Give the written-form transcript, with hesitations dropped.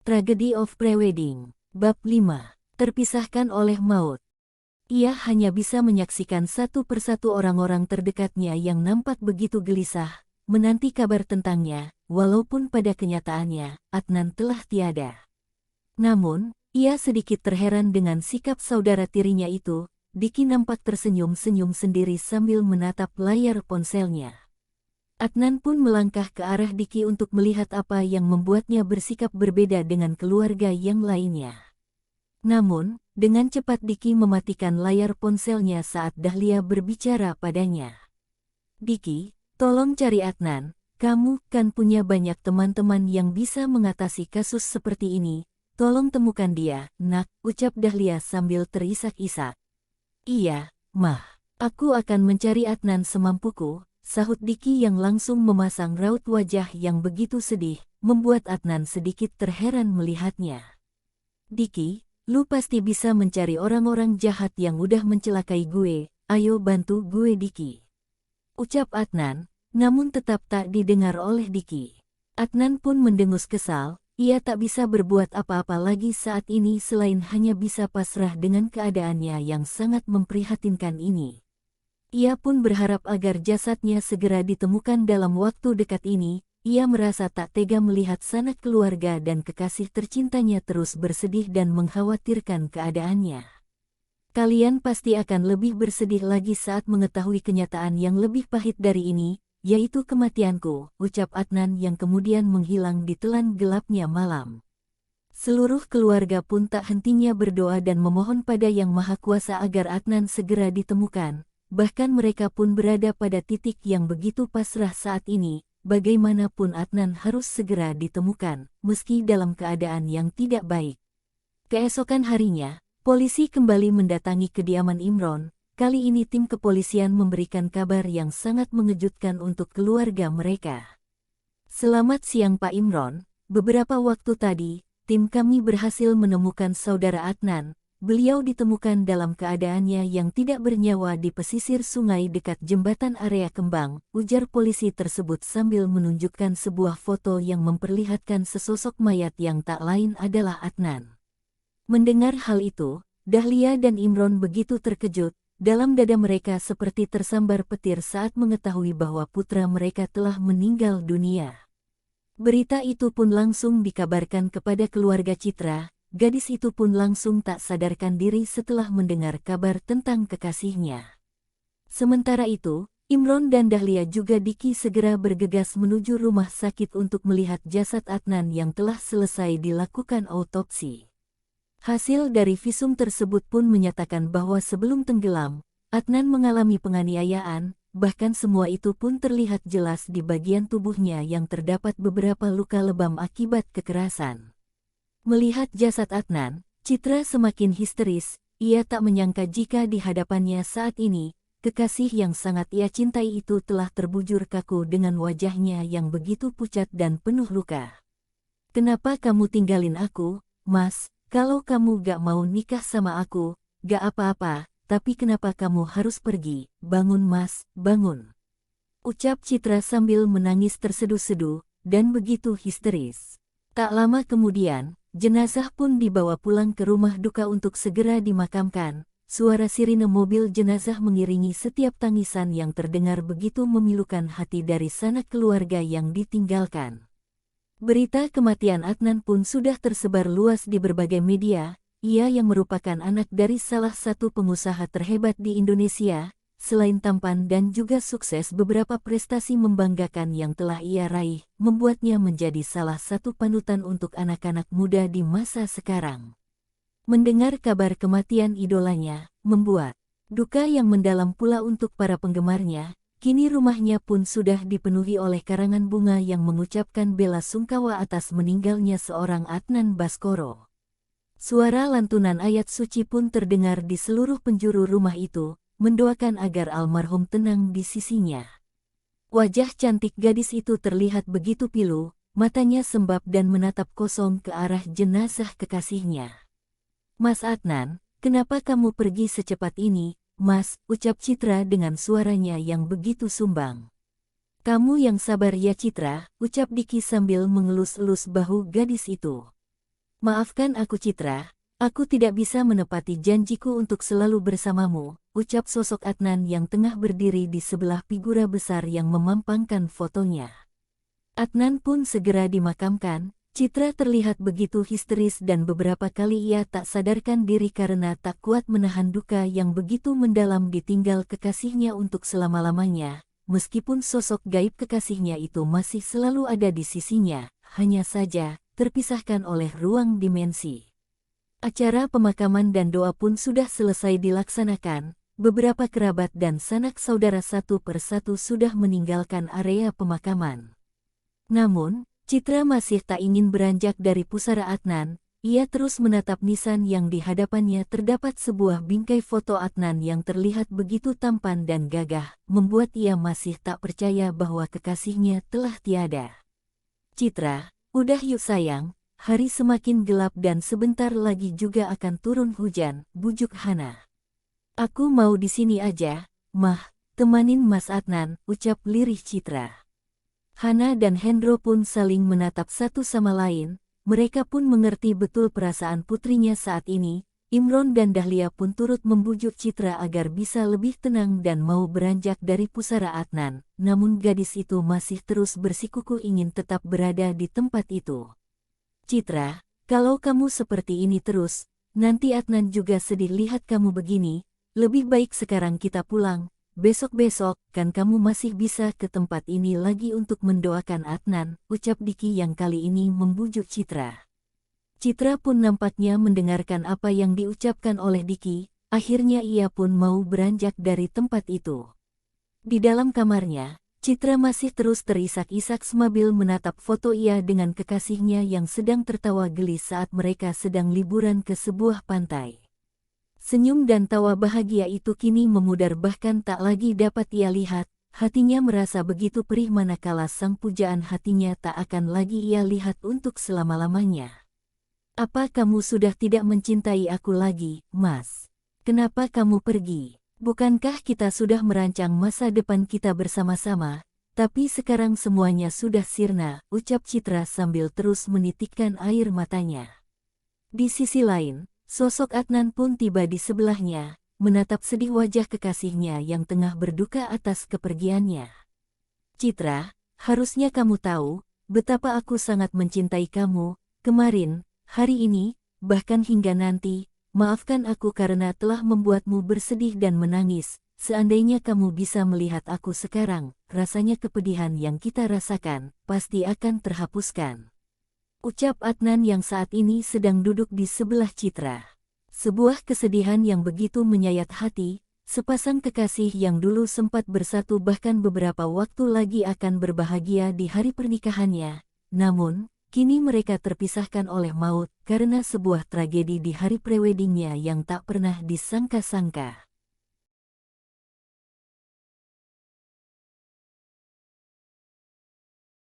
Tragedy of Prewedding, Bab 5, terpisahkan oleh maut. Ia hanya bisa menyaksikan satu persatu orang-orang terdekatnya yang nampak begitu gelisah, menanti kabar tentangnya, walaupun pada kenyataannya, Adnan telah tiada. Namun, ia sedikit terheran dengan sikap saudara tirinya itu. Diki nampak tersenyum-senyum sendiri sambil menatap layar ponselnya. Adnan pun melangkah ke arah Diki untuk melihat apa yang membuatnya bersikap berbeda dengan keluarga yang lainnya. Namun, dengan cepat Diki mematikan layar ponselnya saat Dahlia berbicara padanya. "Diki, tolong cari Adnan, kamu kan punya banyak teman-teman yang bisa mengatasi kasus seperti ini, tolong temukan dia, nak," ucap Dahlia sambil terisak-isak. "Iya, Mah, aku akan mencari Adnan semampuku," sahut Diki yang langsung memasang raut wajah yang begitu sedih, membuat Adnan sedikit terheran melihatnya. "Diki, lu pasti bisa mencari orang-orang jahat yang udah mencelakai gue, ayo bantu gue Diki," ucap Adnan, namun tetap tak didengar oleh Diki. Adnan pun mendengus kesal, ia tak bisa berbuat apa-apa lagi saat ini selain hanya bisa pasrah dengan keadaannya yang sangat memprihatinkan ini. Ia pun berharap agar jasadnya segera ditemukan dalam waktu dekat ini. Ia merasa tak tega melihat sanak keluarga dan kekasih tercintanya terus bersedih dan mengkhawatirkan keadaannya. "Kalian pasti akan lebih bersedih lagi saat mengetahui kenyataan yang lebih pahit dari ini, yaitu kematianku," ucap Adnan yang kemudian menghilang di telan gelapnya malam. Seluruh keluarga pun tak hentinya berdoa dan memohon pada Yang Maha Kuasa agar Adnan segera ditemukan. Bahkan mereka pun berada pada titik yang begitu pasrah saat ini. Bagaimanapun Adnan harus segera ditemukan, meski dalam keadaan yang tidak baik. Keesokan harinya, polisi kembali mendatangi kediaman Imron. Kali ini tim kepolisian memberikan kabar yang sangat mengejutkan untuk keluarga mereka. "Selamat siang Pak Imron, beberapa waktu tadi, tim kami berhasil menemukan saudara Adnan. Beliau ditemukan dalam keadaannya yang tidak bernyawa di pesisir sungai dekat jembatan area Kembang," ujar polisi tersebut sambil menunjukkan sebuah foto yang memperlihatkan sesosok mayat yang tak lain adalah Adnan. Mendengar hal itu, Dahlia dan Imron begitu terkejut, dalam dada mereka seperti tersambar petir saat mengetahui bahwa putra mereka telah meninggal dunia. Berita itu pun langsung dikabarkan kepada keluarga Citra. Gadis itu pun langsung tak sadarkan diri setelah mendengar kabar tentang kekasihnya. Sementara itu, Imron dan Dahlia juga Diki segera bergegas menuju rumah sakit untuk melihat jasad Adnan yang telah selesai dilakukan autopsi. Hasil dari visum tersebut pun menyatakan bahwa sebelum tenggelam, Adnan mengalami penganiayaan, bahkan semua itu pun terlihat jelas di bagian tubuhnya yang terdapat beberapa luka lebam akibat kekerasan. Melihat jasad Adnan, Citra semakin histeris. Ia tak menyangka jika di hadapannya saat ini, kekasih yang sangat ia cintai itu telah terbujur kaku dengan wajahnya yang begitu pucat dan penuh luka. "Kenapa kamu tinggalin aku, Mas? Kalau kamu gak mau nikah sama aku, gak apa-apa, tapi kenapa kamu harus pergi? Bangun Mas, bangun," ucap Citra sambil menangis terseduh-seduh dan begitu histeris. Tak lama kemudian, jenazah pun dibawa pulang ke rumah duka untuk segera dimakamkan. Suara sirine mobil jenazah mengiringi setiap tangisan yang terdengar begitu memilukan hati dari sanak keluarga yang ditinggalkan. Berita kematian Adnan pun sudah tersebar luas di berbagai media. Ia yang merupakan anak dari salah satu pengusaha terhebat di Indonesia. Selain tampan dan juga sukses, beberapa prestasi membanggakan yang telah ia raih, membuatnya menjadi salah satu panutan untuk anak-anak muda di masa sekarang. Mendengar kabar kematian idolanya, membuat duka yang mendalam pula untuk para penggemarnya. Kini rumahnya pun sudah dipenuhi oleh karangan bunga yang mengucapkan bela sungkawa atas meninggalnya seorang Adnan Baskoro. Suara lantunan ayat suci pun terdengar di seluruh penjuru rumah itu, mendoakan agar almarhum tenang di sisinya. Wajah cantik gadis itu terlihat begitu pilu, matanya sembab dan menatap kosong ke arah jenazah kekasihnya. "Mas Adnan, kenapa kamu pergi secepat ini, Mas?" ucap Citra dengan suaranya yang begitu sumbang. "Kamu yang sabar ya Citra," ucap Diki sambil mengelus-elus bahu gadis itu. Maafkan aku Citra, aku tidak bisa menepati janjiku untuk selalu bersamamu, ucap sosok Adnan yang tengah berdiri di sebelah figura besar yang memampangkan fotonya. Adnan pun segera dimakamkan. Citra terlihat begitu histeris dan beberapa kali ia tak sadarkan diri karena tak kuat menahan duka yang begitu mendalam ditinggal kekasihnya untuk selama-lamanya. Meskipun sosok gaib kekasihnya itu masih selalu ada di sisinya, hanya saja terpisahkan oleh ruang dimensi. Acara pemakaman dan doa pun sudah selesai dilaksanakan. Beberapa kerabat dan sanak saudara satu persatu sudah meninggalkan area pemakaman. Namun, Citra masih tak ingin beranjak dari pusara Adnan. Ia terus menatap nisan yang di hadapannya terdapat sebuah bingkai foto Adnan yang terlihat begitu tampan dan gagah, membuat ia masih tak percaya bahwa kekasihnya telah tiada. Citra, udah yuk sayang, hari semakin gelap dan sebentar lagi juga akan turun hujan, bujuk Hana. Aku mau di sini aja, Mah, temanin Mas Adnan, ucap lirih Citra. Hana dan Hendro pun saling menatap satu sama lain, mereka pun mengerti betul perasaan putrinya saat ini. Imron dan Dahlia pun turut membujuk Citra agar bisa lebih tenang dan mau beranjak dari pusara Adnan, namun gadis itu masih terus bersikukuh ingin tetap berada di tempat itu. Citra, kalau kamu seperti ini terus, nanti Adnan juga sedih lihat kamu begini, lebih baik sekarang kita pulang. Besok-besok, kan kamu masih bisa ke tempat ini lagi untuk mendoakan Adnan, ucap Diki yang kali ini membujuk Citra. Citra pun nampaknya mendengarkan apa yang diucapkan oleh Diki, akhirnya ia pun mau beranjak dari tempat itu. Di dalam kamarnya, Citra masih terus terisak-isak sambil menatap foto ia dengan kekasihnya yang sedang tertawa geli saat mereka sedang liburan ke sebuah pantai. Senyum dan tawa bahagia itu kini memudar bahkan tak lagi dapat ia lihat, hatinya merasa begitu perih manakala sang pujaan hatinya tak akan lagi ia lihat untuk selama-lamanya. Apa kamu sudah tidak mencintai aku lagi, Mas? Kenapa kamu pergi? Bukankah kita sudah merancang masa depan kita bersama-sama, tapi sekarang semuanya sudah sirna, ucap Citra sambil terus menitikkan air matanya. Di sisi lain, sosok Adnan pun tiba di sebelahnya, menatap sedih wajah kekasihnya yang tengah berduka atas kepergiannya. Citra, harusnya kamu tahu, betapa aku sangat mencintai kamu, kemarin, hari ini, bahkan hingga nanti. Maafkan aku karena telah membuatmu bersedih dan menangis. Seandainya kamu bisa melihat aku sekarang, rasanya kepedihan yang kita rasakan, pasti akan terhapuskan. Ucap Adnan yang saat ini sedang duduk di sebelah Citra. Sebuah kesedihan yang begitu menyayat hati, sepasang kekasih yang dulu sempat bersatu bahkan beberapa waktu lagi akan berbahagia di hari pernikahannya. Namun, kini mereka terpisahkan oleh maut karena sebuah tragedi di hari preweddingnya yang tak pernah disangka-sangka.